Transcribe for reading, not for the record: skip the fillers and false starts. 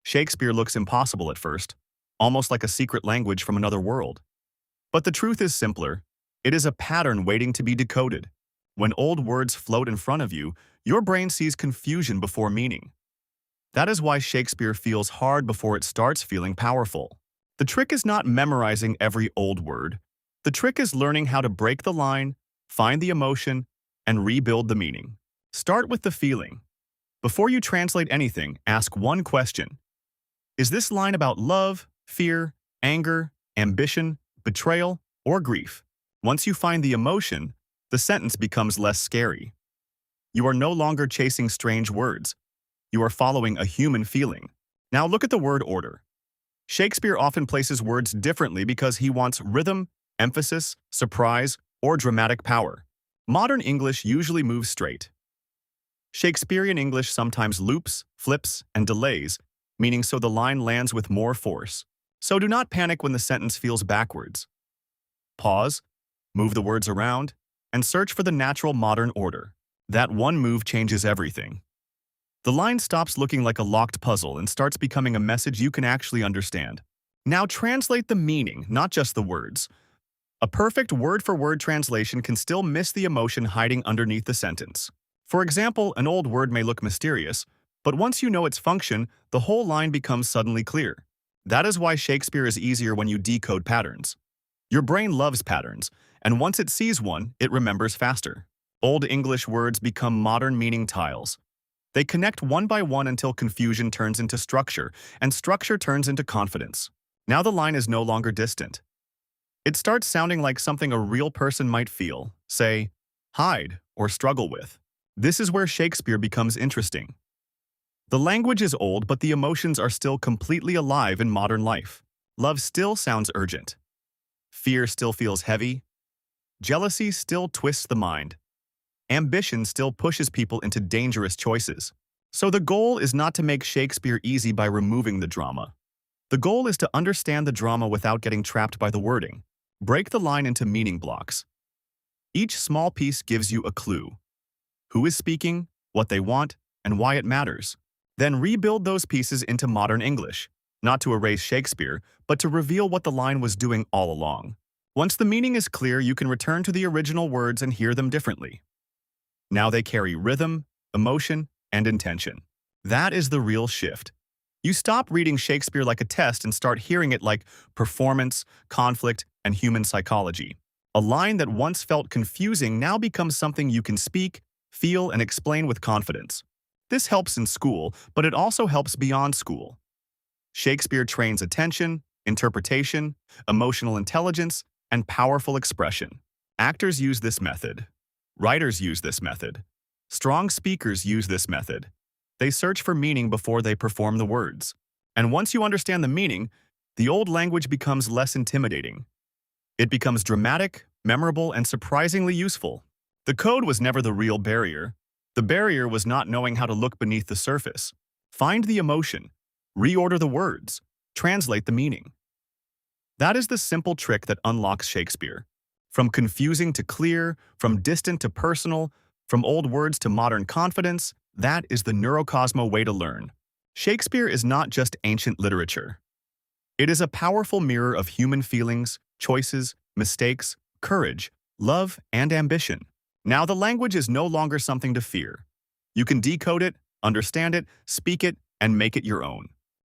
Shakespeare looks impossible at first, almost like a secret language from another world. But the truth is simpler. It is a pattern waiting to be decoded. When old words float in front of you, your brain sees confusion before meaning. That is why Shakespeare feels hard before it starts feeling powerful. The trick is not memorizing every old word. The trick is learning how to break the line, find the emotion, and rebuild the meaning. Start with the feeling. Before you translate anything, ask one question. Is this line about love, fear, anger, ambition, betrayal, or grief? Once you find the emotion, the sentence becomes less scary. You are no longer chasing strange words. You are following a human feeling. Now look at the word order. Shakespeare often places words differently because he wants rhythm, emphasis, surprise, or dramatic power. Modern English usually moves straight. Shakespearean English sometimes loops, flips, and delays, meaning so the line lands with more force. So do not panic when the sentence feels backwards. Pause, move the words around, and search for the natural modern order. That one move changes everything. The line stops looking like a locked puzzle and starts becoming a message you can actually understand. Now translate the meaning, not just the words. A perfect word-for-word translation can still miss the emotion hiding underneath the sentence. For example, an old word may look mysterious, but once you know its function, the whole line becomes suddenly clear. That is why Shakespeare is easier when you decode patterns. Your brain loves patterns, and once it sees one, it remembers faster. Old English words become modern meaning tiles. They connect one by one until confusion turns into structure, and structure turns into confidence. Now the line is no longer distant. It starts sounding like something a real person might feel, say, hide, or struggle with. This is where Shakespeare becomes interesting. The language is old, but the emotions are still completely alive in modern life. Love still sounds urgent. Fear still feels heavy. Jealousy still twists the mind. Ambition still pushes people into dangerous choices. So the goal is not to make Shakespeare easy by removing the drama. The goal is to understand the drama without getting trapped by the wording. Break the line into meaning blocks. Each small piece gives you a clue. Who is speaking, what they want, and why it matters. Then rebuild those pieces into modern English, not to erase Shakespeare, but to reveal what the line was doing all along. Once the meaning is clear, you can return to the original words and hear them differently. Now they carry rhythm, emotion, and intention. That is the real shift. You stop reading Shakespeare like a test and start hearing it like performance, conflict, and human psychology. A line that once felt confusing now becomes something you can speak, feel, and explain with confidence. This helps in school, but it also helps beyond school. Shakespeare trains attention, interpretation, emotional intelligence, and powerful expression. Actors use this method. Writers use this method. Strong speakers use this method. They search for meaning before they perform the words. And once you understand the meaning, the old language becomes less intimidating. It becomes dramatic, memorable, and surprisingly useful. The code was never the real barrier. The barrier was not knowing how to look beneath the surface. Find the emotion, reorder the words, translate the meaning. That is the simple trick that unlocks Shakespeare. From confusing to clear, from distant to personal, from old words to modern confidence, that is the NeuroCosmo way to learn. Shakespeare is not just ancient literature. It is a powerful mirror of human feelings, choices, mistakes, courage, love, and ambition. Now the language is no longer something to fear. You can decode it, understand it, speak it, and make it your own.